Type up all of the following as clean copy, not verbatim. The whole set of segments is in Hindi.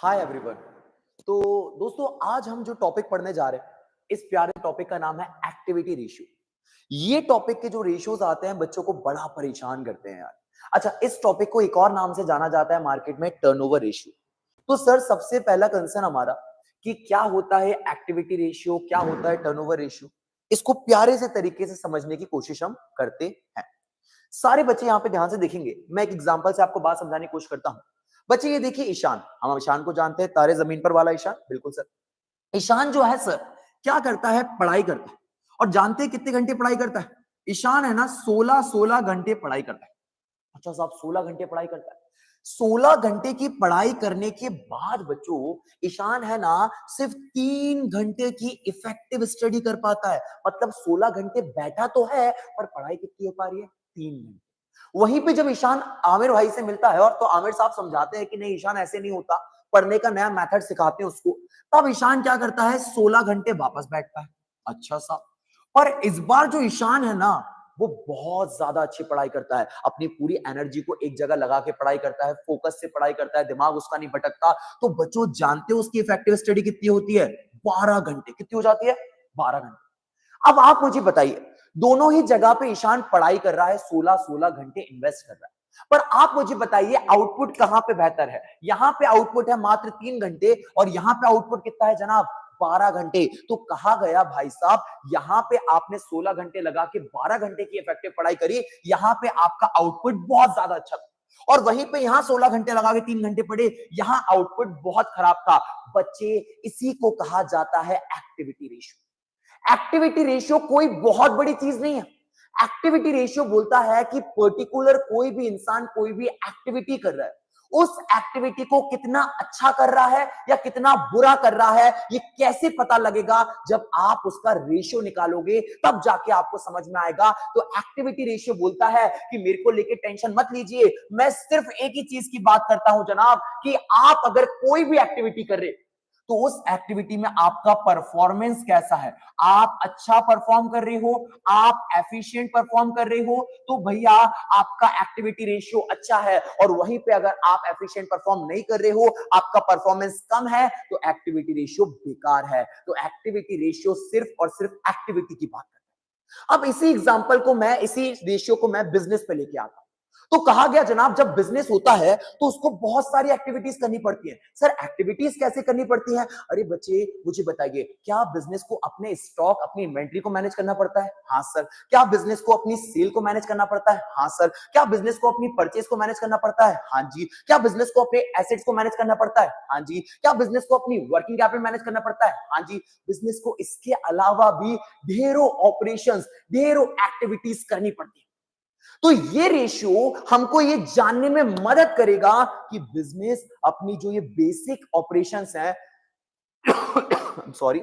Hi everyone. तो दोस्तों आज हम जो टॉपिक पढ़ने जा रहे हैं इस प्यारे टॉपिक का नाम है एक्टिविटी रेशियो। ये टॉपिक के जो रेशियोज आते हैं बच्चों को बड़ा परेशान करते हैं यार। अच्छा, इस टॉपिक को एक और नाम से जाना जाता है मार्केट में, टर्नओवर रेशियो। तो सर सबसे पहला कंसर्न हमारा कि क्या होता है एक्टिविटी रेशियो, क्या होता है टर्नओवर रेशियो, इसको प्यारे से तरीके से समझने की कोशिश हम करते हैं। सारे बच्चे यहाँ पे ध्यान से देखेंगे, मैं एक एग्जांपल से आपको बात समझाने की कोशिश करता हूँ। बच्चे ये देखिए ईशान, हम ईशान को जानते हैं, तारे जमीन पर वाला ईशान, बिल्कुल सर। ईशान जो है सर क्या करता है, पढ़ाई करता है। और जानते हैं कितने घंटे पढ़ाई करता है? ईशान है ना 16 घंटे पढ़ाई करता है। अच्छा साहब 16 घंटे पढ़ाई करता है। 16 घंटे की पढ़ाई करने के बाद बच्चों ईशान है ना सिर्फ 3 घंटे की इफेक्टिव स्टडी कर पाता है। मतलब 16 घंटे बैठा तो है पर पढ़ाई कितनी हो पा रही है? 3 घंटे। वहीं पे जब ईशान आमिर भाई से मिलता है और तो आमिर साहब समझाते हैं कि नहीं ईशान ऐसे नहीं होता, पढ़ने का नया मेथड सिखाते हैं उसको, तब ईशान क्या करता है 16 घंटे वापस बैठता है। अच्छा साहब, और इस बार जो ईशान है ना वो बहुत ज्यादा अच्छी पढ़ाई करता है, अपनी पूरी एनर्जी को एक जगह लगा के पढ़ाई करता है, फोकस से पढ़ाई करता है, दिमाग उसका नहीं भटकता। तो बच्चों जानते हो उसकी इफेक्टिव स्टडी कितनी होती है? 12 घंटे। कितनी हो जाती है? 12 घंटे। अब आप मुझे बताइए, दोनों ही जगह पे ईशान पढ़ाई कर रहा है, 16-16 घंटे इन्वेस्ट कर रहा है, पर आप मुझे बताइए आउटपुट कहां पे बेहतर है? यहां पे आउटपुट है मात्र 3 घंटे और यहां पे आउटपुट कितना है जनाब? 12 घंटे। तो कहा गया भाई साहब, यहां पे आपने 16 घंटे लगा के 12 घंटे की इफेक्टिव पढ़ाई करी, यहां पे आपका आउटपुट बहुत ज्यादा अच्छा था। और वहीं पे यहां 16 घंटे लगा के 3 घंटे पढ़े, यहां आउटपुट बहुत खराब था। बच्चे, इसी को कहा जाता है एक्टिविटी रेशियो। एक्टिविटी रेशियो कोई बहुत बड़ी चीज नहीं है। एक्टिविटी रेशियो बोलता है कि पर्टिकुलर कोई भी इंसान कोई भी एक्टिविटी कर रहा है, उस एक्टिविटी को कितना अच्छा कर रहा है या कितना बुरा कर रहा है, ये कैसे पता लगेगा? जब आप उसका रेशियो निकालोगे तब जाके आपको समझ में आएगा। तो एक्टिविटी रेशियो बोलता है कि मेरे को लेके टेंशन मत लीजिए, मैं सिर्फ एक ही चीज की बात करता हूं जनाब, कि आप अगर कोई भी एक्टिविटी कर रहे तो उस एक्टिविटी में आपका परफॉर्मेंस कैसा है। आप अच्छा परफॉर्म कर रहे हो, आप एफिशिएंट परफॉर्म कर रहे हो, तो भैया आपका एक्टिविटी रेशियो अच्छा है। और वहीं पे अगर आप एफिशिएंट परफॉर्म नहीं कर रहे हो, आपका परफॉर्मेंस कम है, तो एक्टिविटी रेशियो बेकार है। तो एक्टिविटी रेशियो सिर्फ और सिर्फ एक्टिविटी की बात करता है। अब इसी एग्जांपल को मैं, इसी रेशियो को मैं बिजनेस पे लेके आता हूं। तो कहा गया जनाब जब बिजनेस होता है तो उसको बहुत सारी एक्टिविटीज करनी पड़ती है। सर एक्टिविटीज कैसे करनी पड़ती है? अरे बच्चे मुझे बताइए, क्या बिजनेस को अपने स्टॉक, अपनी इन्वेंट्री को मैनेज करना पड़ता है? हाँ सर। क्या बिजनेस को अपनी सेल को मैनेज करना पड़ता है? हाँ सर। क्या बिजनेस को अपनी परचेज को मैनेज करना पड़ता है? हाँ जी। क्या बिजनेस को अपने एसेट्स को मैनेज करना पड़ता है? हाँ जी। क्या बिजनेस को अपनी वर्किंग कैपिटल मैनेज करना पड़ता है? हाँ जी। बिजनेस को इसके अलावा भी ढेरों ऑपरेशंस, ढेरों एक्टिविटीज करनी पड़ती है। तो ये रेशियो हमको ये जानने में मदद करेगा कि बिजनेस अपनी जो ये बेसिक ऑपरेशंस हैं सॉरी,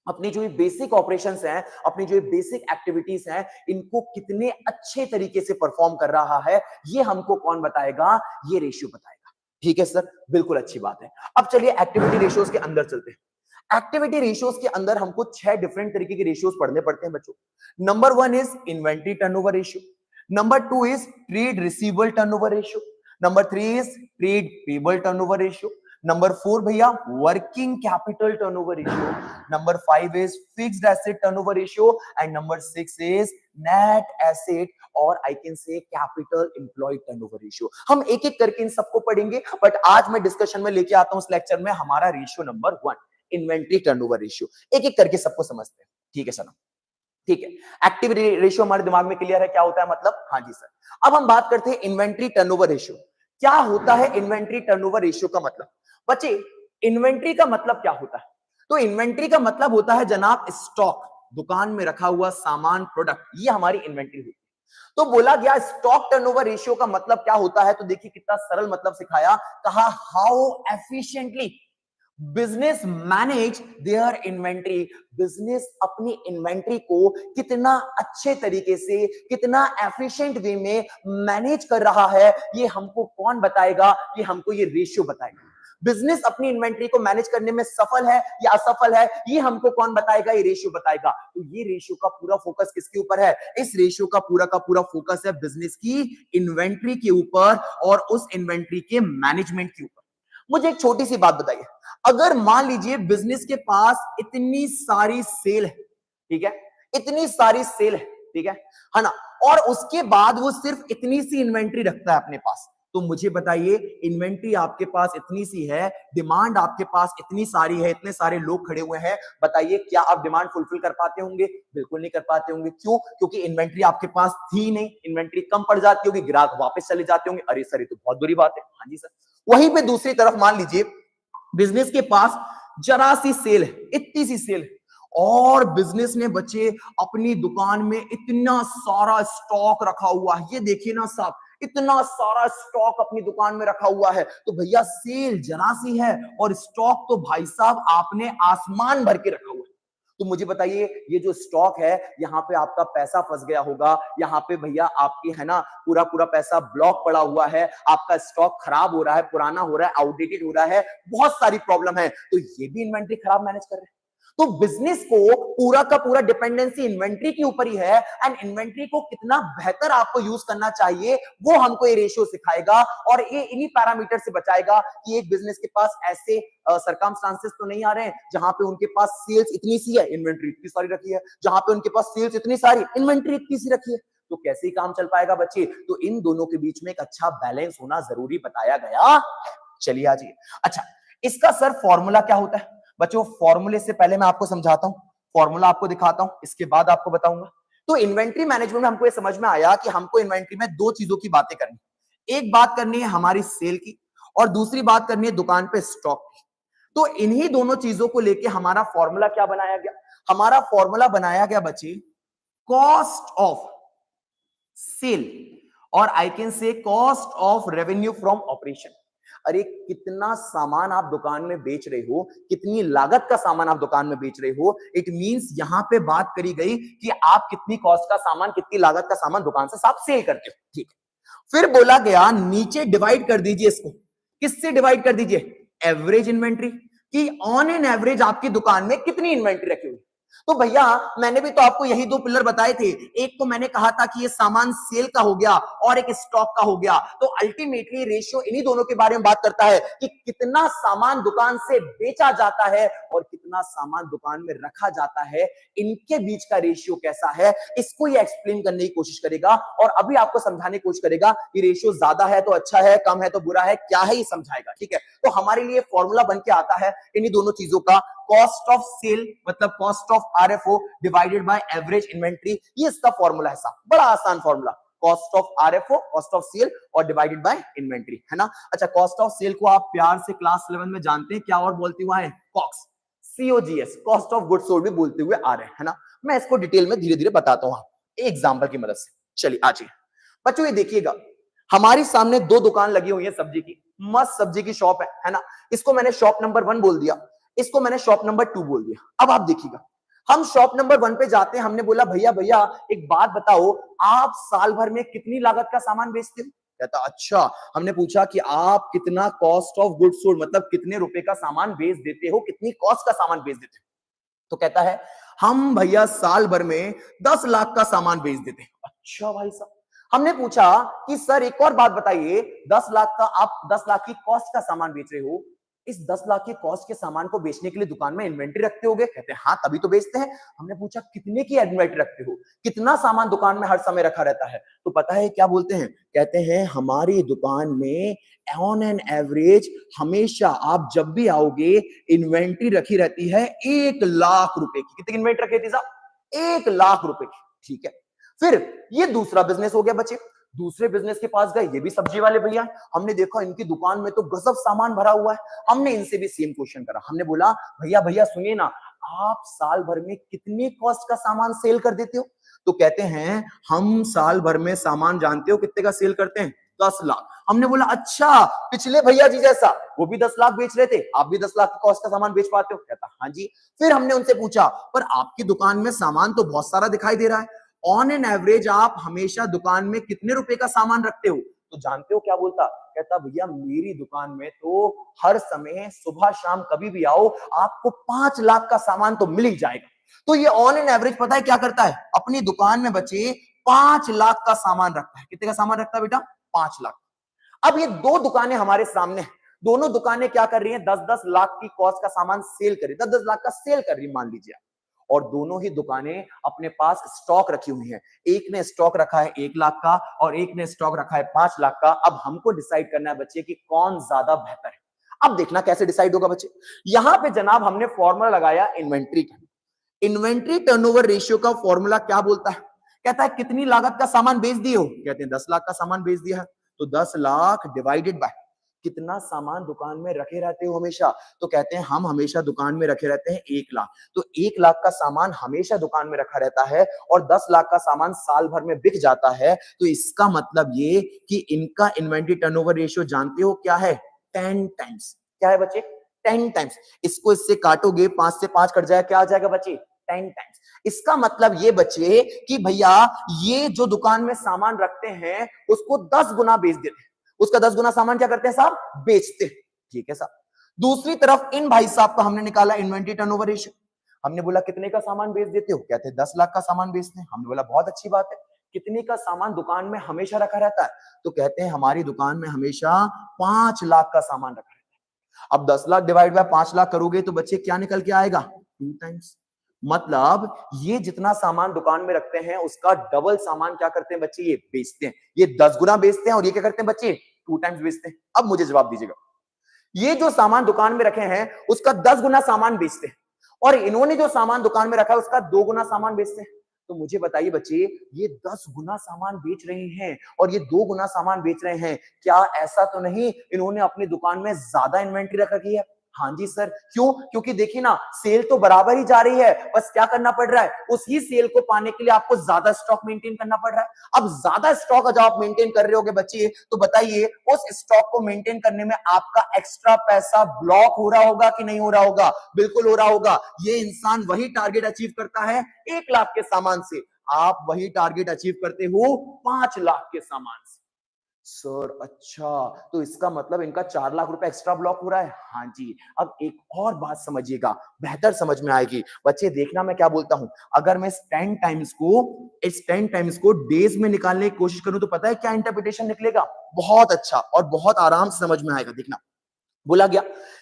अपनी जो ये बेसिक ऑपरेशंस हैं, अपनी जो ये बेसिक एक्टिविटीज हैं, इनको कितने अच्छे तरीके से परफॉर्म कर रहा है, ये हमको कौन बताएगा? ये रेशियो बताएगा। ठीक है सर, बिल्कुल अच्छी बात है। अब चलिए एक्टिविटी रेशियोज के अंदर चलते हैं। एक्टिविटी रेशियोज के अंदर हमको 6 डिफरेंट तरीके के रेशियोज पढ़ने पड़ते हैं बच्चों। Number 1 is inventory turnover ratio. Number 2 is trade receivable turnover ratio. Number 3 is trade payable turnover ratio. Number 4 भैया working capital turnover ratio. Number 5 is fixed asset turnover ratio and number 6 is net asset और I can say capital employed turnover ratio. हम एक एक करके इन सबको पढ़ेंगे, बट आज मैं डिस्कशन में लेके आता हूं इस लेक्चर में हमारा ratio number 1, inventory turnover ratio. एक एक करके सबको समझते हैं। ठीक है सर, ठीक है। एक्टिविटी रेशियो हमारे दिमाग में क्लियर है क्या होता है, मतलब? हाँ जी सर। अब हम बात करते हैं इन्वेंट्री टर्नओवर रेशियो। क्या होता है इन्वेंट्री टर्नओवर रेशियो का मतलब? बच्चे, इन्वेंट्री का मतलब क्या होता है? तो इन्वेंट्री का मतलब होता है जनाब स्टॉक, दुकान में रखा हुआ सामान, प्रोडक्ट, ये हमारी इन्वेंट्री होती है। तो बोला गया स्टॉक टर्नओवर रेशियो का मतलब क्या होता है, तो देखिए कितना सरल मतलब सिखाया। कहा how efficiently business manage there inventory. Business अपनी इन्वेंट्री को कितना अच्छे तरीके से, कितना एफिशिएंट वे में मैनेज कर रहा है, ये हमको कौन बताएगा? ये हमको ये रेशियो बताएगा। बिजनेस अपनी इन्वेंट्री को मैनेज करने में सफल है या असफल है, ये हमको कौन बताएगा? ये रेशियो बताएगा। तो ये रेशियो का पूरा फोकस किसके ऊपर है? इस रेशियो का पूरा फोकस है बिजनेस की इन्वेंट्री के ऊपर और उस इन्वेंट्री के मैनेजमेंट के ऊपर। मुझे एक छोटी सी बात बताइए, अगर मान लीजिए बिजनेस के पास इतनी सारी सेल है, ठीक है, इतनी सारी सेल है ना, और उसके बाद वो सिर्फ इतनी सी इन्वेंट्री रखता है अपने पास, तो मुझे बताइए, इन्वेंट्री आपके पास इतनी सी है, डिमांड आपके पास इतनी सारी है, इतने सारे लोग खड़े हुए हैं, बताइए क्या आप डिमांड फुलफिल कर पाते होंगे? बिल्कुल नहीं कर पाते होंगे। क्यों? क्योंकि इन्वेंट्री आपके पास थी नहीं, इन्वेंट्री कम पड़ जाती होगी, ग्राहक वापस चले जाते होंगे। अरे सर, ये तो बहुत बुरी बात है। हाँ जी सर। वहीं पे दूसरी तरफ मान लीजिए बिजनेस के पास जरा सी सेल है, इतनी सी सेल है, और बिजनेस ने बच्चे अपनी दुकान में इतना सारा स्टॉक रखा हुआ है, ये देखिए ना साहब, इतना सारा स्टॉक अपनी दुकान में रखा हुआ है, तो भैया सेल जरा सी है और स्टॉक तो भाई साहब आपने आसमान भर के रखा हुआ है। तो मुझे बताइए, ये जो स्टॉक है, यहाँ पे आपका पैसा फंस गया होगा, यहाँ पे भैया आपकी है ना पूरा पूरा पैसा ब्लॉक पड़ा हुआ है, आपका स्टॉक खराब हो रहा है, पुराना हो रहा है, आउटडेटेड हो रहा है, बहुत सारी प्रॉब्लम है, तो ये भी इन्वेंट्री खराब मैनेज कर रहे हैं। तो बिजनेस को पूरा का पूरा डिपेंडेंसी इन्वेंट्री के ऊपर ही है, एंड इन्वेंट्री को कितना बेहतर आपको यूज करना चाहिए वो हमको ये रेशियो सिखाएगा, और ये इन्हीं पैरामीटर से बचाएगा कि एक बिजनेस के पास ऐसे सरकमस्टांसेस तो नहीं आ रहे हैं जहां पे उनके पास सेल्स इतनी सी है, इन्वेंट्री इतनी सारी रखी है, जहां पे उनके पास सेल्स इतनी सारी, इन्वेंट्री इतनी सी रखी है, तो कैसे ही काम चल पाएगा बच्चे? तो इन दोनों के बीच में एक अच्छा बैलेंस होना जरूरी बताया गया। चलिए आ जाइए। अच्छा, इसका सर फॉर्मूला क्या होता है बच्चों? फॉर्मूले से पहले मैं आपको समझाता हूं, फॉर्मूला आपको दिखाता हूं, इसके बाद आपको बताऊंगा। तो इन्वेंट्री मैनेजमेंट में हमको ये समझ में आया कि हमको इन्वेंट्री में दो चीजों की बातें करनी, एक बात करनी है हमारी सेल की, और दूसरी बात करनी है दुकान पे स्टॉक की। तो इन्हीं दोनों चीजों को लेके हमारा फॉर्मूला क्या बनाया गया? हमारा फॉर्मूला बनाया गया बच्चे, कॉस्ट ऑफ सेल, और I can say cost of revenue from operation. अरे कितना सामान आप दुकान में बेच रहे हो, कितनी लागत का सामान आप दुकान में बेच रहे हो, इट मींस यहां पे बात करी गई कि आप कितनी कॉस्ट का सामान, कितनी लागत का सामान दुकान से आप सेल करते हो। ठीक है, फिर बोला गया नीचे डिवाइड कर दीजिए इसको, किससे डिवाइड कर दीजिए? एवरेज इन्वेंट्री, कि ऑन एन एवरेज आपकी दुकान में कितनी इन्वेंट्री रखी हुई। तो भैया मैंने भी तो आपको यही दो पिलर बताए थे, एक तो मैंने कहा था कि ये सामान सेल का हो गया और एक स्टॉक का हो गया, तो अल्टीमेटली रेशियो इन्हीं दोनों के बारे में बात करता है कि कितना सामान दुकान से बेचा जाता है और कितना सामान दुकान में रखा जाता है, इनके बीच का रेशियो कैसा है, इसको ये एक्सप्लेन करने की कोशिश करेगा, और अभी आपको समझाने की कोशिश करेगा कि रेशियो ज्यादा है तो अच्छा है, कम है तो बुरा है, क्या है ये समझाएगा। ठीक है, तो हमारे लिए फॉर्मूला बन के आता है इन्हीं दोनों चीजों का, कॉस्ट ऑफ सेल मतलब cost of RFO divided by average inventory, ये इसका फॉर्मूला है साहब, बड़ा आसान formula, cost of RFO, cost of sale और डिवाइडेड बाय इन्वेंट्री, है ना। अच्छा, कॉस्ट ऑफ सेल को आप प्यार से क्लास 11 में जानते हैं क्या और बोलते हुए हैं? COGS, COGS, cost of goods sold भी बोलते हुए आ रहे हैं, है ना। मैं इसको डिटेल में धीरे धीरे बताता हूं एग्जांपल की मदद से। चलिए आ जाइए बच्चों, ये देखिएगा हमारी सामने दो दुकान लगी हुई है सब्जी की, मस्त सब्जी की शॉप है ना। इसको मैंने शॉप नंबर 1 बोल दिया, इसको मैंने शॉप नंबर 2 बोल दिया। अब आप देखिएगा, हम शॉप नंबर 1 पे जाते हैं, हमने बोला भैया भैया एक बात बताओ, आप साल भर में कितनी लागत का सामान बेचते हो? कहता अच्छा। हमने पूछा कि आप कितना कॉस्ट ऑफ गुड्स सोल्ड मतलब कितने रुपए का सामान बेच देते हो, कितनी कॉस्ट का सामान बेच देते हो? तो कहता है हम भैया साल भर में 10 लाख का सामान बेच देते हैं। अच्छा भाई साहब। हमने पूछा कि सर एक और बात बताइए, 10 लाख का आप 10 लाख की कॉस्ट का सामान बेच रहे हो, इस 10 लाख की कॉस्ट के सामान को बेचने के लिए दुकान में इन्वेंट्री रखते होगे? कहते हैं हाँ तभी तो बेचते हैं। हमने पूछा कितने की इन्वेंट्री रखते हो, कितना सामान दुकान में हर समय रखा रहता है? तो पता है क्या बोलते हैं? कहते हैं हमारी दुकान में ऑन एन एवरेज हमेशा आप जब भी आओगे इन्वेंट्री रखी रहती है 1 लाख रुपए की। कितनी इन्वेंट्री रखी थी साहब? 1 लाख रुपए की। ठीक है, फिर ये दूसरा बिजनेस हो गया बच्चे। दूसरे बिजनेस के पास गए, ये भी सब्जी वाले भैया, हमने देखा इनकी दुकान में तो गजब सामान भरा हुआ है। हमने इनसे भी सेम क्वेश्चन करा, हमने बोला भैया भैया सुनिए ना, आप साल भर में कितनी कॉस्ट का सामान सेल कर देते हो? तो कहते हैं हम साल भर में सामान जानते हो कितने का सेल करते हैं? 10 लाख। हमने बोला अच्छा, पिछले भैया जी जैसा वो भी 10 लाख बेच रहे थे, आप भी 10 लाख की कॉस्ट का सामान बेच पाते हो? कहता हाँ जी। फिर हमने उनसे पूछा पर आपकी दुकान में सामान तो बहुत सारा दिखाई दे रहा है, ऑन एन एवरेज आप हमेशा दुकान में कितने रुपए का सामान रखते हो? तो जानते हो क्या बोलता? कहता भैया मेरी दुकान में तो हर समय सुबह शाम कभी भी आओ आपको 5 लाख का सामान तो मिल ही जाएगा। तो ये ऑन एन एवरेज पता है क्या करता है? अपनी दुकान में बचे 5 लाख का सामान रखता है। कितने का सामान रखता है बेटा? 5 लाख। अब ये दो दुकानें हमारे सामने हैं, दोनों दुकानें क्या कर रही हैं, 10-10 लाख की कॉस्ट का सामान सेल कर रही है, 10-10 लाख का सेल कर रही है मान लीजिए, और दोनों ही दुकानें अपने पास स्टॉक रखी हुई हैं। एक ने स्टॉक रखा है 1 लाख का और एक ने स्टॉक रखा है 5 लाख का। अब हमको डिसाइड करना है बच्चे कि कौन ज्यादा बेहतर है। अब देखना कैसे डिसाइड होगा बच्चे। यहां पे जनाब हमने फॉर्मूला लगाया इन्वेंट्री का। इन्वेंट्री टर्नओवर रेशियो का फॉर्मूला क्या बोलता है? कहता है कितनी लागत का सामान बेच दिए हो? कहते हैं 10 लाख का सामान बेच दिया है। तो 10 लाख डिवाइडेड बाय कितना सामान दुकान में रखे रहते हो हमेशा? तो कहते हैं हम हमेशा दुकान में रखे रहते हैं 1 लाख। तो 1 लाख का सामान हमेशा दुकान में रखा रहता है और 10 लाख का सामान साल भर में बिक जाता है। तो इसका मतलब ये कि इनका इन्वेंट्री टर्नओवर रेशियो जानते हो क्या है? 10 टाइम्स। क्या है बच्चे? 10 टाइम्स। इसको इससे काटोगे, 5 से 5 कट जाएगा, क्या आ जाएगा बच्चे? 10 टाइम्स। इसका मतलब ये बच्चे कि भैया ये जो दुकान में सामान रखते हैं उसको 10 गुना बेच देते हैं, उसका 10 गुना सामान क्या करते हैं साहब? बेचते हैं। ठीक है साहब। दूसरी तरफ इन भाई साहब का हमने निकाला इन्वेंट्री टर्नओवर रेशियो। हमने बोला कितने का सामान बेच देते हो? कहते हैं 10 लाख का सामान बेचते हैं। हमने बोला बहुत अच्छी बात है। कितने का सामान दुकान में हमेशा रखा रहता है? तो कहते हैं हमारी दुकान में हमेशा 5 लाख का सामान रखा रहता है। अब 10 लाख डिवाइड बाय 5 लाख करोगे तो बच्चे क्या निकल के आएगा? 2 टाइम्स। मतलब ये जितना सामान दुकान में रखते हैं उसका डबल सामान क्या करते हैं बच्चे? ये बेचते हैं। ये 10 गुना बेचते हैं और ये क्या करते हैं बच्चे? 2 टाइम्स बेचते हैं। अब मुझे जवाब दीजिएगा, ये जो सामान दुकान में रखे हैं उसका 10 गुना सामान बेचते हैं और इन्होंने जो सामान दुकान में रखा है उसका 2 गुना सामान बेचते हैं। तो मुझे बताइए बच्चे, ये 10 गुना सामान बेच रहे हैं और ये 2 गुना सामान बेच रहे हैं, क्या ऐसा तो नहीं इन्होंने अपनी दुकान में ज्यादा इन्वेंट्री रख रखी है? हाँ जी सर। क्यों? क्योंकि देखिए ना, सेल तो बराबर ही जा रही है, बस क्या करना पड़ रहा है, उसी सेल को पाने के लिए आपको ज्यादा स्टॉक मेंटेन करना पड़ रहा है। अब ज्यादा स्टॉक जब आप मेंटेन कर रहे होगे बच्चे, तो बताइए उस स्टॉक को मेंटेन करने में आपका एक्स्ट्रा पैसा ब्लॉक हो रहा होगा कि नहीं हो रहा होगा? बिल्कुल हो रहा होगा। ये इंसान वही टारगेट अचीव करता है 1 लाख के सामान से, आप वही टारगेट अचीव करते हो 5 लाख के सामान से। सर अच्छा, तो इसका मतलब इनका 4 लाख रुपए एक्स्ट्रा ब्लॉक हो रहा है? हाँ जी। अब एक और बात समझिएगा, बेहतर समझ में आएगी बच्चे। देखना मैं क्या बोलता हूं, अगर मैं इस 10 टाइम्स को डेज में निकालने की कोशिश करूं तो पता है क्या इंटरप्रिटेशन निकलेगा? बहुत अच्छा और बहुत आराम से समझ में आएगा। देखना, बोला गया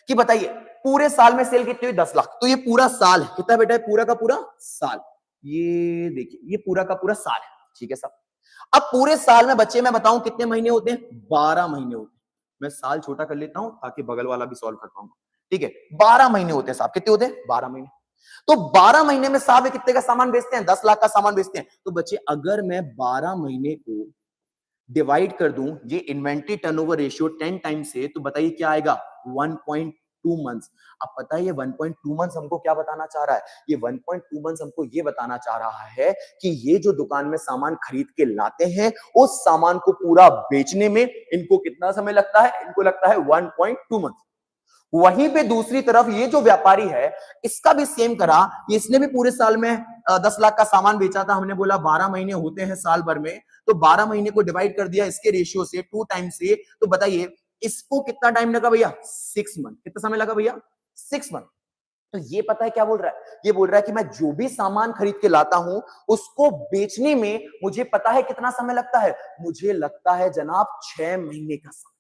कि बताइए पूरे साल में सेल कितनी हुई? 10 लाख। तो ये पूरा साल है कितना बेटा? है पूरा का पूरा साल। ये देखिए, ये पूरा का पूरा साल है। ठीक है साहब। अब पूरे साल में बच्चे मैं बताऊं कितने महीने होते हैं? 12 महीने होते हैं। मैं साल छोटा कर लेता हूं ताकि बगल वाला भी सॉल्व कर पाऊंगा। ठीक है, 12 महीने होते हैं साहब। कितने होते हैं? 12 महीने। तो 12 महीने में साहब कितने का सामान बेचते हैं? 10 लाख का सामान बेचते हैं। तो बच्चे अगर मैं 12 महीने को डिवाइड कर दूं ये इन्वेंट्री टर्नओवर रेशियो 10 टाइम्स से, तो बताइए क्या आएगा? 1.2 मंथ्स। अब पता है ये 1.2 मंथ्स हमको क्या बताना चाह रहा है? ये 1.2 मंथ्स हमको ये बताना चाह रहा है कि ये जो दुकान में सामान खरीद के लाते हैं उस सामान को पूरा बेचने में इनको कितना समय लगता है? इनको लगता है 1.2 मंथ। वहीं पे दूसरी तरफ ये जो व्यापारी है इसका भी सेम करा, इसने भी पूरे साल में 10 लाख का सामान बेचा था। हमने बोला 12 महीने होते हैं साल भर में, तो 12 महीने को डिवाइड कर दिया इसके रेशियो से 2 टाइम से। तो बताइए इसको कितना टाइम लगा भैया? 6 मंथ। कितना समय लगा भैया? 6 मंथ। तो ये पता है क्या बोल रहा है? ये बोल रहा है कि मैं जो भी सामान खरीद के लाता हूं उसको बेचने में मुझे पता है कितना समय लगता है? मुझे लगता है जनाब 6 महीने का समय।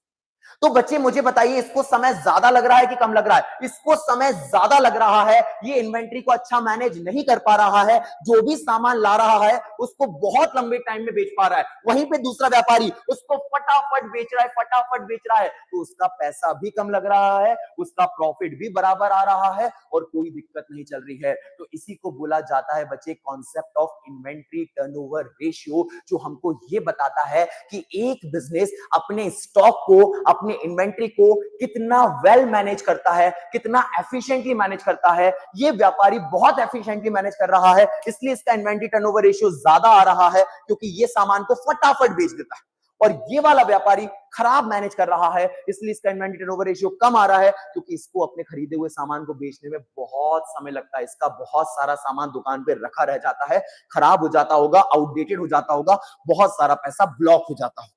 तो बच्चे मुझे बताइए इसको समय ज्यादा लग रहा है कि कम लग रहा है? इसको समय ज्यादा लग रहा है। ये इन्वेंट्री को अच्छा मैनेज नहीं कर पा रहा है, जो भी सामान ला रहा है उसको बहुत लंबे टाइम में बेच पा रहा है। वहीं पे दूसरा व्यापारी उसको फटाफट बेच रहा है, फटाफट बेच रहा है, तो उसका पैसा भी कम लग रहा है, उसका प्रॉफिट भी बराबर आ रहा है और कोई दिक्कत नहीं चल रही है। तो इसी को बोला जाता है बच्चे concept of inventory turnover ratio, जो हमको ये बताता है कि एक बिजनेस अपने स्टॉक को, अपने इन्वेंट्री को कितना वेल मैनेज करता है, कितना एफिशिएंटली मैनेज करता है। ये व्यापारी बहुत एफिशिएंटली मैनेज कर रहा है, इसलिए इसका इन्वेंट्री टर्नओवर रेशियो ज्यादा आ रहा है, क्योंकि ये सामान को फटाफट बेच देता है। और ये वाला व्यापारी खराब मैनेज कर रहा है, इसलिए इसका इन्वेंट्री टर्नओवर रेशियो कम आ रहा है, क्योंकि इसको अपने खरीदे हुए सामान को बेचने में बहुत समय लगता है। इसका बहुत सारा सामान दुकान पे रखा रह जाता है, खराब हो जाता होगा, आउटडेटेड हो जाता होगा, बहुत सारा पैसा ब्लॉक हो जाता होगा।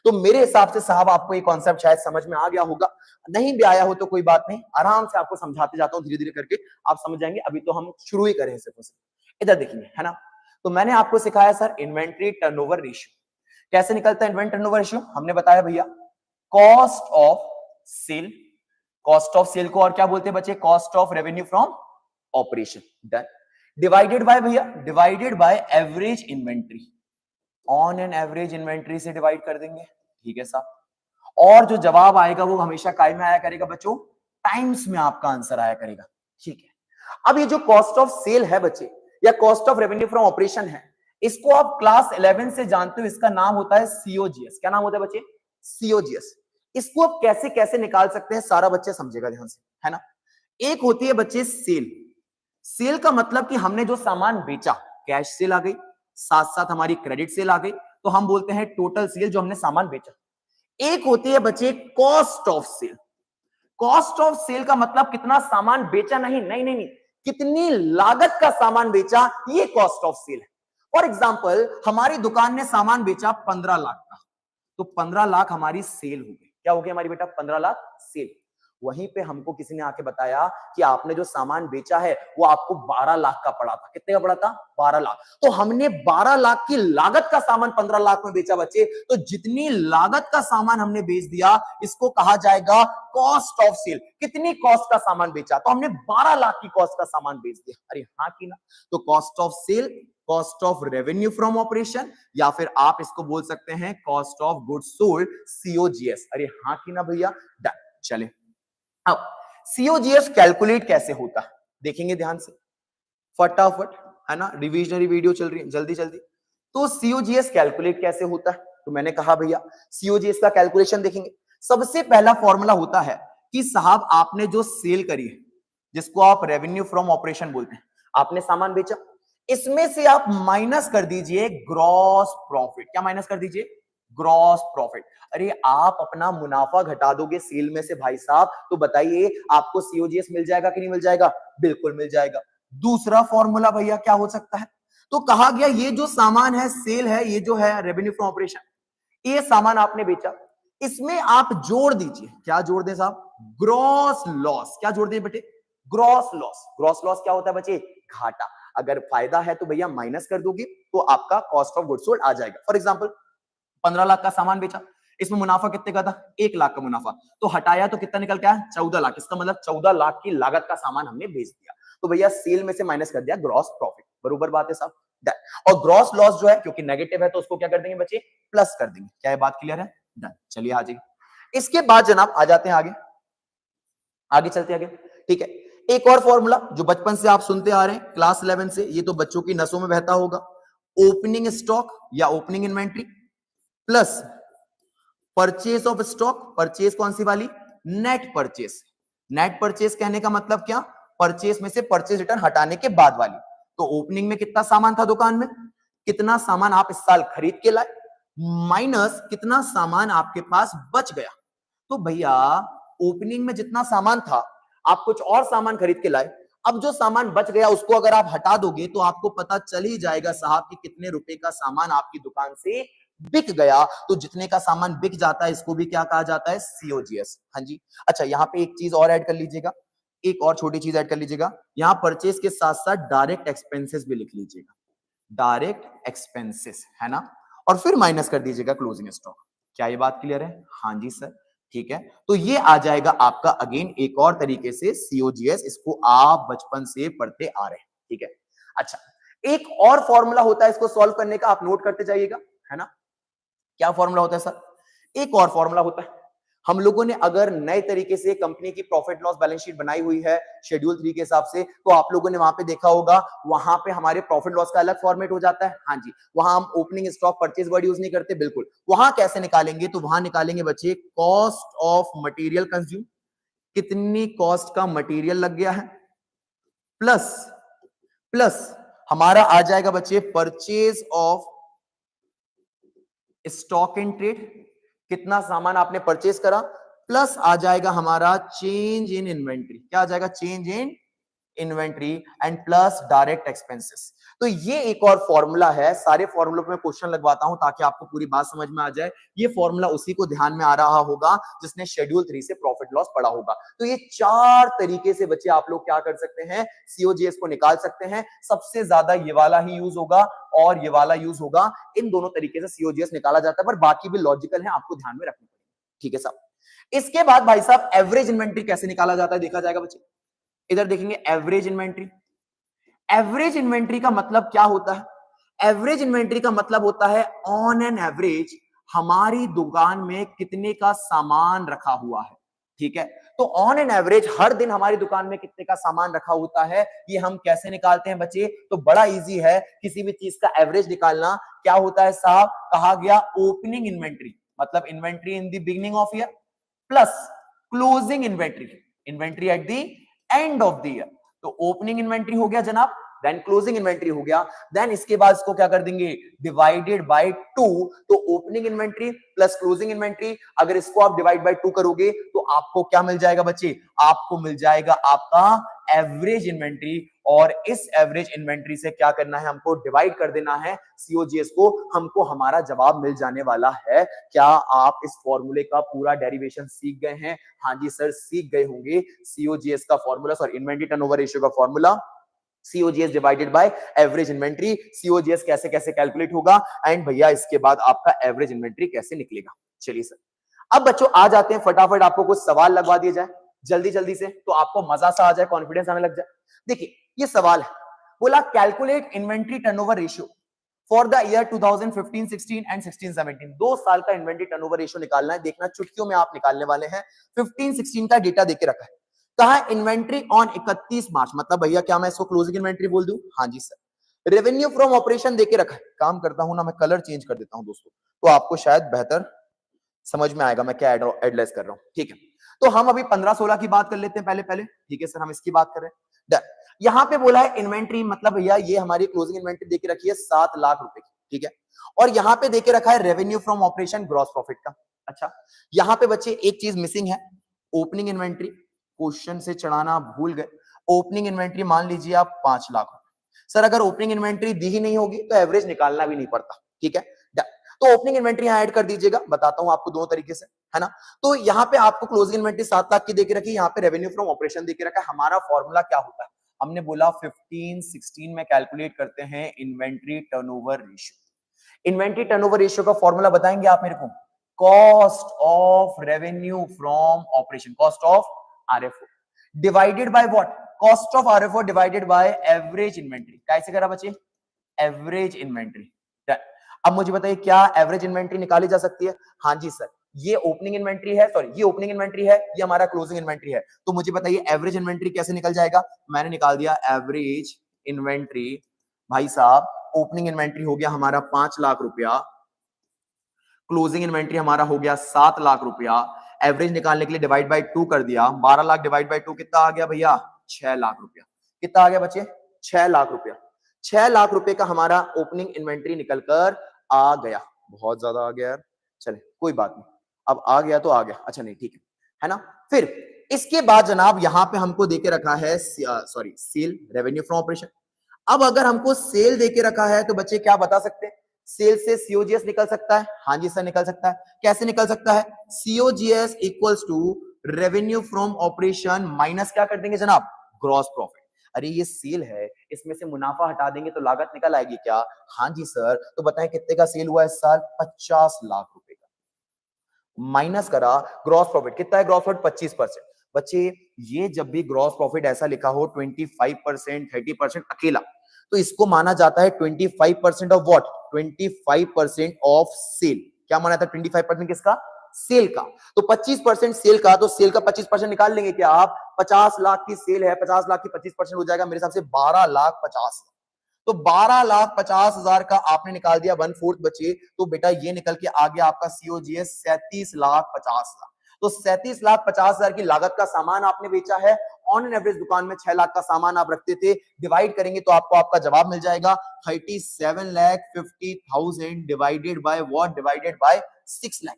तो मेरे हिसाब से साहब आपको ये कॉन्सेप्ट शायद समझ में आ गया होगा। नहीं भी आया हो तो कोई बात नहीं, आराम से आपको समझाते जाता हूं, धीरे धीरे करके आप समझ जाएंगे। अभी तो हम शुरू ही करें सिर्फ। इधर देखिए, है ना, तो मैंने आपको सिखाया सर इन्वेंट्री टर्नओवर रेशियो कैसे निकलता है। इन्वेंट्री टर्नओवर रेशियो हमने बताया भैया, cost of sale, cost of sale को और क्या बोलते हैं बच्चे, cost of revenue from operation. Done. Divided by भैया, divided by average inventory, on an average inventory से डिवाइड कर देंगे, ठीक है साहब। और जो जवाब आएगा वो हमेशा काय में आया करेगा बच्चों, टाइम्स में आपका आंसर आया करेगा, ठीक है। अब ये जो कॉस्ट ऑफ सेल है बच्चे, या cost of revenue from operation है, इसको आप क्लास 11 से जानते हो, इसका नाम होता है सीओजीएस। क्या नाम होता है बच्चे, सीओजीएस। इसको आप कैसे कैसे निकाल सकते हैं, सारा बच्चे समझेगा ध्यान से, है ना। एक होती है बच्चे सेल, सेल का मतलब कि हमने जो सामान बेचा, कैश सेल आ गई, साथ साथ हमारी क्रेडिट सेल आ गई, तो हम बोलते हैं टोटल सेल, जो हमने सामान बेचा। एक होती है बच्चे cost of sale, cost of sale का मतलब कितना सामान बेचा, नहीं नहीं नहीं, नहीं, कितनी लागत का सामान बेचा, ये कॉस्ट ऑफ सेल है। फॉर एग्जाम्पल हमारी दुकान ने सामान बेचा 15 लाख का, तो 15 लाख हमारी सेल हो गई। क्या हो गई हमारी बेटा, 15 लाख सेल। वहीं पे हमको किसी ने आके बताया कि आपने जो सामान बेचा है वो आपको 12 लाख का पड़ा था। कितने का पड़ा था, 12 लाख। तो हमने 12 लाख की लागत का सामान 15 लाख में बेचा बच्चे, तो जितनी लागत का सामान हमने बेच दिया, इसको कहा जाएगा कॉस्ट ऑफ सेल। कितनी कॉस्ट का सामान बेचा, तो हमने 12 लाख की कॉस्ट का सामान बेच दिया। अरे हाँ की ना। तो cost of sale, cost of revenue from operation, या फिर आप इसको बोल सकते हैं cost of goods sold, COGS. अरे हाँ की ना भैया, डन। चले अब सीओजीएस कैलकुलेट कैसे होता है देखेंगे ध्यान से, फटाफट, है ना, रिविजनरी वीडियो चल रही है, जल्दी जल्दी। तो सीओजीएस कैलकुलेट कैसे होता है, तो मैंने कहा भैया सीओजीएस का कैलकुलेशन देखेंगे। सबसे पहला फॉर्मूला होता है कि साहब आपने जो सेल करी है, जिसको आप रेवेन्यू फ्रॉम ऑपरेशन बोलते हैं, आपने सामान बेचा, इसमें से आप माइनस कर दीजिए ग्रॉस प्रॉफिट। क्या माइनस कर दीजिए, ग्रॉस प्रॉफिट। अरे आप अपना मुनाफा घटा दोगे सेल में से भाई साहब, तो बताइए आपको सीओजीएस मिल जाएगा कि नहीं मिल जाएगा, बिल्कुल मिल जाएगा। दूसरा फॉर्मूला भैया क्या हो सकता है, तो कहा गया ये जो सामान है सेल है, ये जो है रेवेन्यू फ्रॉम ऑपरेशन, ये सामान आपने बेचा, इसमें आप जोड़ दीजिए, क्या जोड़ दें साहब, ग्रॉस लॉस। क्या जोड़ दें बेटे, ग्रॉस लॉस। ग्रॉस लॉस क्या होता है बच्चे, घाटा। अगर फायदा है तो भैया माइनस कर दोगे तो आपका कॉस्ट ऑफ गुड्स सोल्ड आ जाएगा। फॉर एग्जांपल 15 लाख का सामान बेचा, इसमें मुनाफा कितने का था, 1 लाख का मुनाफा, तो हटाया तो कितना निकल के आया, 14 लाख। इसका मतलब 14 लाख की लागत का सामान हमने बेच दिया, तो भैया सेल में से माइनस कर दिया ग्रॉस प्रॉफिट। बरोबर बात है साहब। और ग्रॉस लॉस जो है, क्योंकि नेगेटिव है तो उसको क्या कर देंगे बच्चे, प्लस कर देंगे। क्या ये बात क्लियर है, डन। चलिए आ जाइए, इसके बाद जनाब आ जाते हैं आगे, आगे चलते आगे, ठीक है। एक और फॉर्मूला जो बचपन से आप सुनते आ रहे हैं क्लास 11 से, ये तो बच्चों की नसों में बहता होगा, ओपनिंग स्टॉक या opening inventory plus purchase of stock. Purchase कौन सी वाली, नेट परचेस। नेट परचेस कहने का मतलब क्या, परचेस में से परचेस रिटर्न हटाने के बाद वाली। तो ओपनिंग में कितना सामान था दुकान में, कितना सामान आप इस साल खरीद के लाए, माइनस कितना सामान आपके पास बच गया। तो भैया ओपनिंग में जितना सामान था, आप कुछ और सामान खरीद के लाए, अब जो सामान बच गया उसको अगर आप हटा दोगे तो आपको पता चल ही जाएगा साहब कि कितने रुपए का सामान आपकी दुकान से बिक गया। तो जितने का सामान बिक जाता है इसको भी क्या कहा जाता है, सीओजीएस। हाँ जी। अच्छा यहाँ पे एक चीज और ऐड कर लीजिएगा, एक और छोटी चीज ऐड कर लीजिएगा, यहाँ परचेस के साथ साथ डायरेक्ट एक्सपेंसेस भी लिख लीजिएगा, डायरेक्ट एक्सपेंसेस, है ना, और फिर माइनस कर दीजिएगा क्लोजिंग स्टॉक। क्या ये बात क्लियर है, हाँ जी सर, ठीक है। तो ये आ जाएगा आपका अगेन एक और तरीके से सीओजीएस, इसको आप बचपन से पढ़ते आ रहे हैं, ठीक है। अच्छा एक और फॉर्मूला होता है इसको सॉल्व करने का, आप नोट करते जाइएगा, है ना। क्या फॉर्मूला होता है सर, एक और फॉर्मूला होता है, हम लोगों ने अगर नए तरीके से कंपनी की प्रॉफिट लॉस बैलेंस शीट बनाई हुई है शेड्यूल 3 के हिसाब से, तो आप लोगों ने वहां पे देखा होगा, वहां पे हमारे प्रॉफिट लॉस का अलग फॉर्मेट हो जाता है। हाँ जी, वहां हम opening stock purchase word use नहीं करते, बिल्कुल। वहां कैसे निकालेंगे, तो वहां निकालेंगे बच्चे कॉस्ट ऑफ मटेरियल कंज्यूम, कितनी कॉस्ट का मटेरियल लग गया है, प्लस प्लस हमारा आ जाएगा बच्चे purchase of stock in trade, कितना सामान आपने परचेज करा, प्लस आ जाएगा हमारा चेंज इन इन्वेंट्री। क्या आ जाएगा, change in inventory, and plus direct expenses. तो ये एक और फॉर्मूला है, सारे फॉर्मूलों पे मैं क्वेश्चन लगवाता हूं ताकि आपको पूरी बात समझ में आ जाए। ये फॉर्मूला उसी को ध्यान में आ रहा होगा जिसने शेड्यूल 3 से प्रॉफिट लॉस पढ़ा होगा। तो ये 4 तरीके से बच्चे आप लोग क्या कर सकते हैं, सीओजीएस को निकाल सकते हैं। सबसे ज्यादा ये वाला ही यूज होगा और ये वाला यूज होगा, इन दोनों तरीके से सीओजीएस निकाला जाता है, पर बाकी भी लॉजिकल है, आपको ध्यान में रखना पड़ेगा, ठीक है साहब। इसके बाद भाई साहब एवरेज इन्वेंट्री कैसे निकाला जाता है देखा जाएगा बच्चे। इधर देखेंगे एवरेज इन्वेंट्री। एवरेज इन्वेंट्री का मतलब क्या होता है? एवरेज इन्वेंट्री का मतलब होता है ऑन एन एवरेज हमारी दुकान में कितने का सामान रखा हुआ है। ठीक है, तो ऑन एन एवरेज हर दिन हमारी दुकान में कितने का सामान रखा होता है, ये हम कैसे निकालते हैं बच्चे? तो बड़ा इजी है, किसी भी चीज का एवरेज निकालना। क्या होता है साहब? कहा गया ओपनिंग इन्वेंट्री, मतलब inventory in the beginning of year plus closing inventory, inventory at the end of the year. तो ओपनिंग इन्वेंट्री हो गया जनाब, देन क्लोजिंग इन्वेंट्री हो गया, देन इसके बाद इसको क्या कर देंगे? Divided by 2। तो opening inventory plus closing inventory, अगर इसको आप डिवाइड बाय 2 करोगे तो आपको क्या मिल जाएगा बच्चे? आपको मिल जाएगा आपका एवरेज इन्वेंट्री। और इस एवरेज इन्वेंट्री से क्या करना है? हमको डिवाइड कर देना है सीओजीएस को, हमको हमारा जवाब मिल जाने वाला है। क्या आप इस फॉर्मूले का पूरा डेरिवेशन सीख गए हैं? हाँ जी सर, सीख गए होंगे। सीओजीएस का formula, sorry inventory turnover ratio का formula COGS divided by average inventory. COGS कैसे कैसे कैलकुलेट होगा, एंड भैया इसके बाद आपका एवरेज इन्वेंट्री कैसे निकलेगा। चलिए सर, अब बच्चों आ जाते हैं, फटाफट आपको कुछ सवाल लगवा दिए जाए जल्दी जल्दी से, तो आपको मजा सा आ जाए, कॉन्फिडेंस आने लग जाए। देखिए ये सवाल है, बोला calculate inventory turnover ratio for the year 2015-16 and 16-17। 2 साल का इन्वेंट्री टर्नओवर रेशियो निकालना है। देखना चुटकियों में आप निकालने वाले हैं। 15-16 का डेटा देके रखा है, कहा इन्वेंट्री ऑन 31 मार्च, मतलब भैया क्या मैं इसको क्लोजिंग इन्वेंट्री बोल दूं? हाँ जी सर। रेवेन्यू फ्रॉम ऑपरेशन देके रखा है, काम करता हूं ना मैं कलर चेंज कर देता हूं दोस्तों, तो आपको शायद बेहतर समझ में आएगा मैं क्या एड्रेस कर रहा हूं। ठीक है, तो हम अभी 15-16 की बात कर लेते हैं पहले पहले। ठीक है सर, हम इसकी बात कर रहे हैं। यहां पे बोला है इन्वेंट्री, मतलब भैया ये हमारी क्लोजिंग इन्वेंट्री देके रखी है 7 लाख रुपए की। ठीक है, और यहां पे देके रखा है revenue from operation gross profit का। अच्छा, यहां पे बच्चे एक चीज मिसिंग है, ओपनिंग इन्वेंट्री। क्वेश्चन से चढ़ाना भूल गए। ओपनिंग इन्वेंट्री मान लीजिए आप 5 लाख। सर अगर ओपनिंग इन्वेंट्री दी ही नहीं होगी तो एवरेज निकालना भी नहीं पड़ता। ठीक है, तो ओपनिंग इन्वेंट्री यहां ऐड कर दीजिएगा, बताता हूं आपको दोनों तरीके से, है ना। तो यहां पे आपको क्लोजिंग इन्वेंट्री 7 लाख की देके रखी है, यहां पे रेवेन्यू फ्रॉम ऑपरेशन देके रखा है। हमारा फॉर्मूला क्या होता है? हमने बोला 15-16 में कैलकुलेट करते हैं inventory turnover ratio. Inventory turnover ratio का फॉर्मूला बताएंगे आप मेरे को? Cost of revenue from operation, cost of RFO divided by what? Cost of RFO divided by average inventory. कैसे करा बच्चे? Average inventory. अब मुझे बताइए क्या एवरेज इन्वेंट्री निकाली जा सकती है? हाँ जी सर, ये ओपनिंग इन्वेंट्री है, सॉरी ये ओपनिंग इन्वेंट्री है, ये हमारा क्लोजिंग इन्वेंट्री है। तो मुझे बताइए एवरेज इन्वेंट्री कैसे निकल जाएगा? मैंने निकाल दिया एवरेज इन्वेंट्री। भाई साहब ओपनिंग इन्वेंट्री हो गया हमारा 5 लाख रुपया, क्लोजिंग इन्वेंट्री हमारा हो गया 7 लाख रुपया। एवरेज निकालने के लिए डिवाइड बाय 2 कर दिया, 12 लाख डिवाइड बाय 2 कितना आ गया भैया? 6 लाख रुपया। कितना आ गया बच्चे? 6 लाख रुपया। 6 लाख रुपए का हमारा ओपनिंग इन्वेंट्री निकलकर आ गया। बहुत ज्यादा आ गया यार, चले कोई बात नहीं, अब आ गया तो आ गया। अच्छा नहीं ठीक है ना। फिर इसके बाद जनाब यहां पे हमको देके रखा है sorry sale, revenue from operation. अब अगर हमको सेल देके रखा है तो बच्चे क्या बता सकते हैं? सेल से सीओजीएस निकल सकता है। हाँ जी सर निकल सकता है। कैसे निकल सकता है? COGS equals to revenue from operation minus क्या कर देंगे जनाब? Gross profit. अरे ये सेल है, इसमें से मुनाफा हटा देंगे तो लागत निकल आएगी क्या? हाँ जी सर। तो बताएं कितने का सेल हुआ इस साल? 50 लाख रुपए का। माइनस करा ग्रॉस प्रॉफिट, कितना है ग्रॉस प्रॉफिट? 25%। बच्चे ये जब भी ग्रॉस प्रॉफिट ऐसा लिखा हो 25%, 30% अकेला, तो इसको माना जाता है 25% ऑफ व्हाट? 25% of cell. क्या माना था? 25% किसका? सेल का। तो 25% सेल का, तो सेल का 25% निकाल लेंगे क्या आप? 50 लाख की सेल है, 50 लाख की 25% हो जाएगा मेरे हिसाब से 12,50,000। तो 12,50,000 का आपने निकाल दिया 1/4 बचे, तो बेटा ये निकल के आ गया आपका सीओजीएस 37,50,000। तो 37,50,000 की लागत का सामान आपने बेचा है। ऑन एन एवरेज दुकान में 6 लाख का सामान आप रखते थे। डिवाइड करेंगे तो आपको आपका जवाब मिल जाएगा 37,50,000 divided by what? Divided by 6 lakh.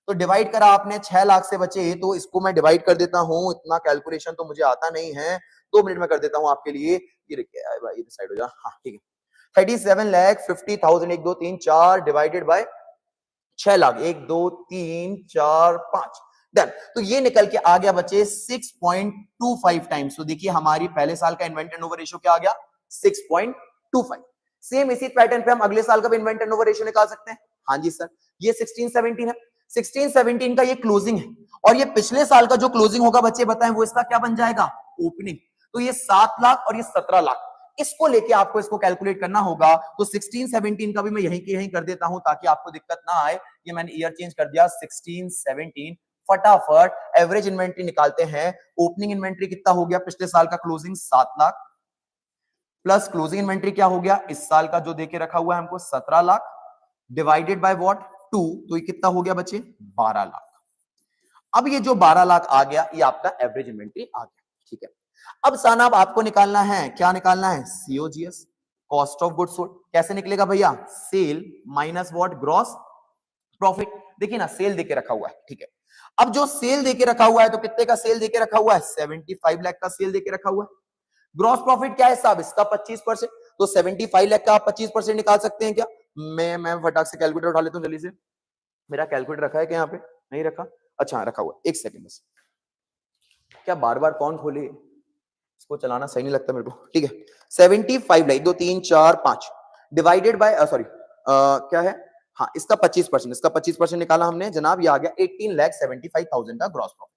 तो डिवाइड करा आपने 6 लाख से बचे, तो इसको मैं डिवाइड कर देता हूं, इतना कैलकुलेशन तो मुझे आता नहीं है, 2 मिनट में कर देता हूं आपके लिए। ये देखिए भाई इधर साइड हो जा, हाँ ठीक है। 37,50,000 1 2 3 4 डिवाइडेड बाय 6 लाख 1 2 3 4 5 डन। तो ये निकल के आ गया बच्चे 6.25 टाइम्स। तो देखिए हमारी पहले साल का इन्वेंट्री टर्नओवर रेशियो क्या आ गया? 6.25। सेम इसी पैटर्न पे हम अगले साल का भी इन्वेंट्री टर्नओवर रेशियो निकाल सकते हैं। हाँ जी सर, ये 16-17 है। 16-17 का ये क्लोजिंग है और ये पिछले साल का जो क्लोजिंग होगा बच्चे बताएं वो इसका क्या बन जाएगा, ओपनिंग। तो ये 7 लाख और ये 17 लाख, इसको लेके आपको इसको कैलकुलेट करना होगा। तो 16-17 का भी मैं यहीं के यहीं कर देता हूं ताकि आपको दिक्कत ना आए। ये मैंने ईयर चेंज कर दिया 16-17। फटाफट एवरेज इन्वेंट्री निकालते हैं। ओपनिंग इन्वेंट्री कितना हो गया पिछले साल का closing 7 lakh plus closing inventory क्या हो गया इस साल का जो देके रखा हुआ है हमको 17 लाख डिवाइडेड बाय व्हाट 2, तो ये कितना हो गया बच्चे 12 लाख। अब ये जो 12 लाख आ गया ये आपका एवरेज इन्वेंट्री आ गया, ठीक है। अब साहब आपको निकालना है, क्या निकालना है, COGS, cost of goods sold. कैसे निकलेगा भैया, sale minus what, gross profit. देखिए ना सेल देके रखा हुआ है, ठीक है। अब जो सेल देके रखा हुआ है तो कितने का सेल देके रखा हुआ है, 75 लाख का सेल देके रखा हुआ है। ग्रॉस प्रॉफिट क्या है साहब, इसका 25%। तो 75 लाख का आप 25% निकाल सकते हैं क्या? मैं फटाक से कैलकुलेटर उठा लेता हूं जल्दी से। मेरा कैलकुलेटर रखा है क्या यहाँ पे, नहीं रखा, अच्छा रखा हुआ, एक सेकंड बस। क्या बार बार कौन खोले, इसको चलाना सही नहीं लगता मेरे को, ठीक है। 75 लाख 2 3 4 5 डिवाइडेड बाय सॉरी क्या है, हाँ इसका 25%, इसका 25% निकाला हमने जनाब, ये आ गया 18,75,000 का ग्रॉस प्रॉफिट,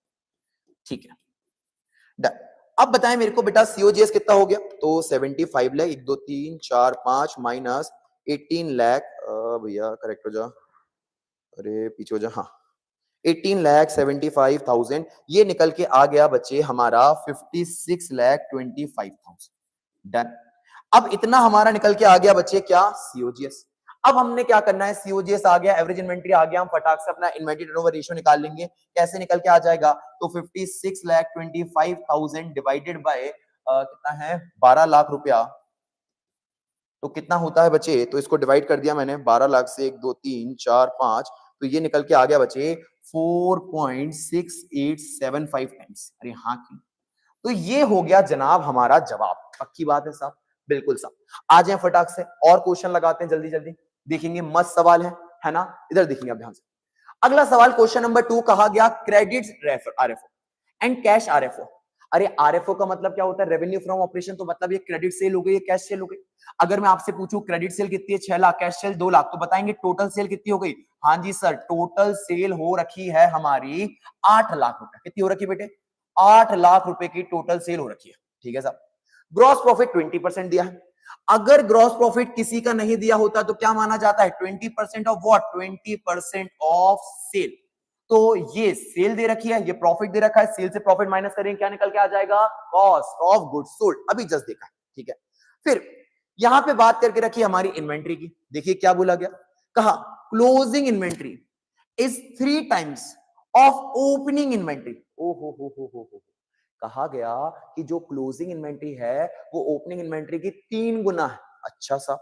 ठीक है डन। अब बताएं मेरे को बेटा सीओजीएस कितना हो गया, तो 75 लाख 1 2 3 4 5 माइनस 18 लाख, भैया करेक्ट हो जा, अरे पीछे हो जा, हाँ 18,75,000 ये निकल के आ गया बच्चे हमारा 56,25,000 डन। अब इतना हमारा निकल के आ गया बच्चे क्या, सीओजीएस। अब हमने क्या करना है, सीओजीएस आ गया, एवरेज इन्वेंट्री आ गया, हम फटाक से अपना इन्वेंट्री टर्नओवर रेशियो निकाल लेंगे। कैसे निकल के आ जाएगा, तो 56,25,000 डिवाइडेड बाय कितना है 12 लाख रुपया, तो कितना होता है बच्चे, तो इसको डिवाइड कर दिया मैंने 12 लाख से 1 2 3 4 5, तो ये निकल के आ गया बच्चे 4.6875 टाइम्स। अरे हाँ की, तो ये हो गया जनाब हमारा जवाब। पक्की बात है साहब, बिल्कुल साहब। आ जाए फटाक से और क्वेश्चन लगाते हैं जल्दी जल्दी, देखेंगे मस्त सवाल है ना, इधर देखेंगे आप ध्यान से। अगला सवाल क्वेश्चन नंबर 2 कहा गया credit RFO and cash RFO. अरे आरएफओ का मतलब क्या होता है, रेवेन्यू फ्रॉम ऑपरेशन, तो मतलब ये क्रेडिट सेल हो गई, ये कैश सेल हो गई। अगर मैं आपसे पूछूं क्रेडिट सेल कितनी है 6 लाख, कैश सेल 2 लाख, तो बताएंगे टोटल सेल कितनी हो गई। हाँ जी सर, टोटल सेल हो रखी है हमारी 8 लाख रुपए। कितनी हो रखी बेटे, 8 लाख रुपए की टोटल सेल हो रखी है, ठीक है साहब। ग्रॉस प्रॉफिट 20% दिया है। अगर ग्रॉस प्रॉफिट किसी का नहीं दिया होता तो क्या माना जाता है, 20% ऑफ व्हाट, 20% ऑफ सेल। तो ये सेल दे रखी है, ये प्रॉफिट दे रखा है, सेल से प्रॉफिट माइनस करेंगे क्या निकल के आ जाएगा, कॉस्ट ऑफ गुड्स सोल्ड, अभी जस्ट देखा है, ठीक है। फिर यहां पे बात करके रखी हमारी इन्वेंट्री की, देखिए क्या बोला गया, कहा closing inventory is 3 times of opening inventory. ओ हो, कहा गया कि जो क्लोजिंग इन्वेंट्री है वो ओपनिंग इन्वेंट्री की 3 गुना है। अच्छा सा,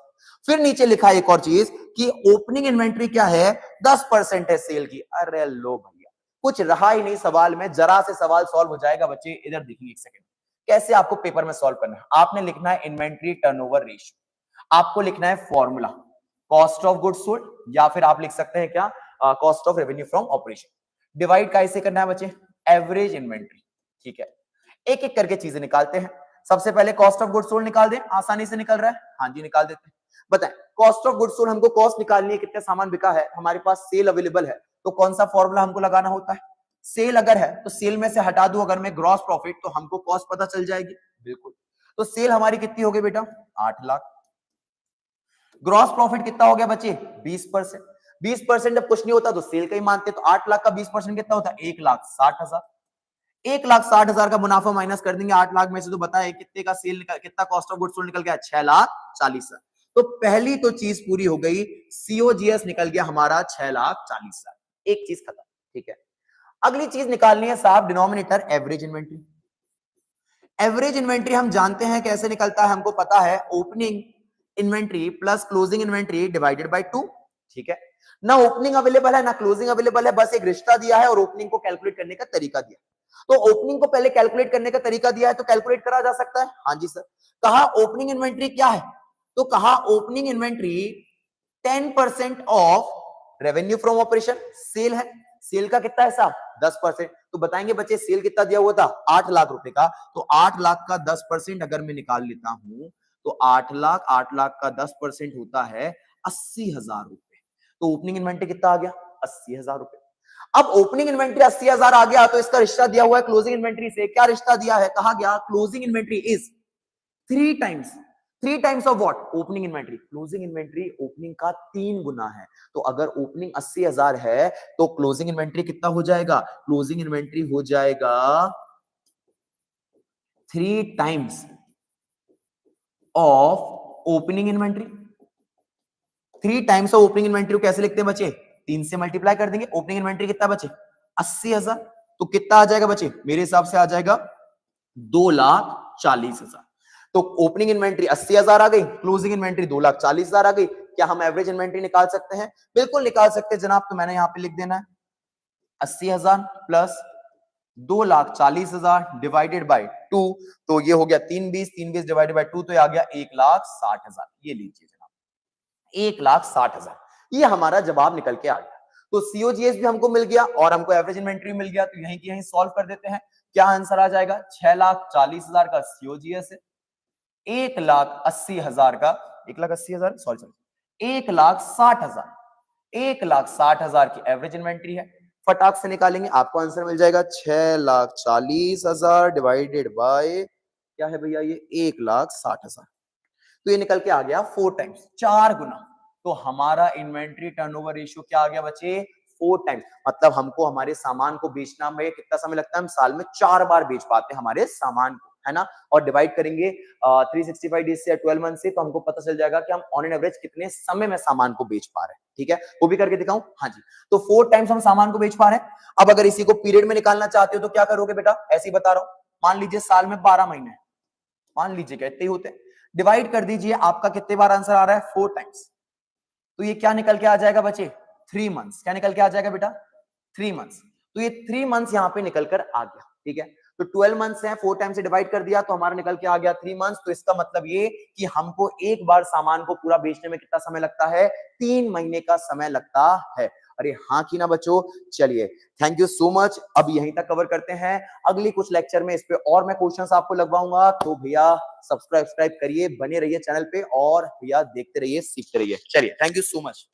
फिर नीचे लिखा एक और चीज कि ओपनिंग इन्वेंट्री क्या है, 10% है सेल की। अरे लो भैया, कुछ रहा ही नहीं सवाल में, जरा से सवाल सॉल्व हो जाएगा बच्चे, इधर देखिए एक सेकंड कैसे आपको पेपर में सॉल्व करना है। आपने लिखना है इन्वेंट्री टर्नओवर रेशियो, आपको लिखना है formula cost of goods sold, या फिर आप लिख सकते हैं क्या, cost of revenue from operation. Divide कैसे करना है बच्चे, एवरेज इन्वेंट्री, ठीक है। एक एक करके चीजें निकालते हैं। सबसे पहले कॉस्ट ऑफ गुड्स सोल्ड निकाल दें, आसानी से निकल रहा है, हाँ जी निकाल देते हैं। बताएं कॉस्ट ऑफ गुड्स सोल्ड, हमको कॉस्ट निकालनी है, कितने सामान बिका है, हमारे पास सेल अवेलेबल है, तो कौन सा फॉर्मूला हमको लगाना होता है, सेल अगर है तो सेल में से हटा दूं अगर मैं ग्रॉस प्रॉफिट, तो हमको कॉस्ट पता चल जाएगी, बिल्कुल। तो सेल हमारी कितनी हो गई बेटा, 8 लाख। ग्रॉस प्रॉफिट कितना हो गया बच्चे, 20%। 20% जब कुछ नहीं होता तो सेल का ही मानते, तो 8 लाख का 20% कितना होता है, 1,60,000। 1,60,000 का मुनाफा माइनस कर देंगे 8 लाख में से, तो बताए कितने का सेल निकल, कितना कॉस्ट ऑफ गुड्स सोल्ड निकल गया, 6,40,000। तो पहली तो चीज पूरी हो गई, सीओजीएस निकल गया हमारा 6,40,000, एक चीज खत्म, ठीक है। अगली चीज निकालनी है साहब denominator, average inventory. Average inventory हम जानते हैं कैसे निकलता है, हमको पता है opening inventory plus closing inventory divided by 2, ठीक है। ना ओपनिंग अवेलेबल है ना क्लोजिंग अवेलेबल है, बस एक रिश्ता दिया है और ओपनिंग को कैलकुलेट करने का तरीका दिया। तो ओपनिंग को पहले कैलकुलेट करने का तरीका दिया है तो कैलकुलेट करा जा सकता है, हाँ जी सर। कहा ओपनिंग इन्वेंट्री क्या है, तो कहा opening inventory 10% of revenue from operation, sale है, सेल का कितना है साहब 10%। तो बताएंगे बच्चे सेल कितना दिया हुआ था, 8 लाख रुपए का, तो 8 लाख का 10% अगर मैं निकाल लेता हूं तो 8 लाख का 10% होता है 80,000 रुपए। तो ओपनिंग इन्वेंट्री कितना आ गया, 80,000 रुपए। अब ओपनिंग इन्वेंट्री 80,000 आ गया तो इसका रिश्ता दिया हुआ है क्लोजिंग इन्वेंट्री से। क्या रिश्ता दिया है? कहा गया closing inventory is 3 times of what? Opening inventory. Closing inventory opening का 3 गुना है। तो अगर ओपनिंग 80,000 है तो क्लोजिंग इन्वेंट्री कितना हो जाएगा? क्लोजिंग इन्वेंट्री हो जाएगा 3 times of opening inventory. 3 times of opening inventory को कैसे लिखते हैं बच्चे? 3 से मल्टीप्लाई कर देंगे। ओपनिंग इन्वेंट्री कितना बचे? 80,000। तो कितना आ जाएगा बच्चे? मेरे हिसाब से आ जाएगा 2,40,000। तो ओपनिंग इन्वेंट्री 80,000 आ गई, क्लोजिंग इन्वेंट्री 2,40,000 आ गई। क्या हम एवरेज इन्वेंट्री निकाल सकते हैं? बिल्कुल निकाल सकते हैं जनाब। तो मैंने यहां पे लिख देना है 80,000 प्लस 2,40,000 डिवाइडेड बाय 2। तो ये हो गया 320 डिवाइडेड बाय 2, तो ये आ गया 1,60,000। ये लीजिए जनाब 1,60,000। ये हमारा जवाब निकल के आ गया। तो सीओजीएस भी हमको मिल गया और हमको एवरेज इन्वेंट्री मिल गया। तो यहीं की यहीं सॉल्व कर देते हैं। क्या आंसर आ जाएगा? 6,40,000 का सीओजीएस है, 1,80,000 का 1,80,000 सॉरी 1,60,000 1,60,000 की एवरेज इन्वेंट्री है। फटाक से निकालेंगे, आपको आंसर मिल जाएगा 6,40,000 डिवाइडेड बाय क्या है भैया? ये 1,60,000। तो ये निकल के आ गया 4 टाइम्स, 4 गुना। तो हमारा इन्वेंट्री टर्नओवर रेशियो क्या आ गया बच्चे? 4 टाइम्स। मतलब हमको हमारे सामान को बेचना में कितना समय लगता है? हम साल में 4 बार बेच पाते हैं हमारे सामान को, है ना। और डिवाइड करेंगे 365 डेज से या 12 मंथ से, तो हमको पता चल जाएगा कि हम ऑन एन एवरेज कितने समय में सामान को बेच पा रहे हैं। ठीक है, वो भी करके दिखाऊं? हाँ जी। तो 4 टाइम्स हम सामान को बेच पा रहे हैं। अब अगर इसी को पीरियड में निकालना चाहते हो तो क्या करोगे बेटा? ऐसे ही बता रहा हूं। मान लीजिए साल में 12 महीने हैं, मान लीजिए क्या इतने ही होते हैं। डिवाइड कर दीजिए, आपका कितने बार आंसर आ रहा है? 4 टाइम्स। तो ये क्या निकल के आ जाएगा बच्चे? 3 मंथ्स। क्या निकल के आ जाएगा बेटा? 3 मंथ्स। तो ये 3 मंथ्स यहां पे निकल कर आ गया। ठीक है, तो 12 मंथ्स हैं, 4 टाइम से डिवाइड कर दिया तो हमारा निकल के आ गया 3 मंथ्स। तो इसका मतलब ये कि हमको एक बार सामान को पूरा बेचने में कितना समय लगता है? 3 महीने का समय लगता है। अरे हाँ कि ना बच्चों? चलिए, थैंक यू सो मच। अब यहीं तक कवर करते हैं। अगली कुछ लेक्चर में इस पे और मैं क्वेश्चंस आपको लगवाऊंगा। तो भैया सब्सक्राइब करिए, बने रहिए चैनल पे और भैया देखते रहिए, सीखते रहिए। चलिए, थैंक यू सो मच।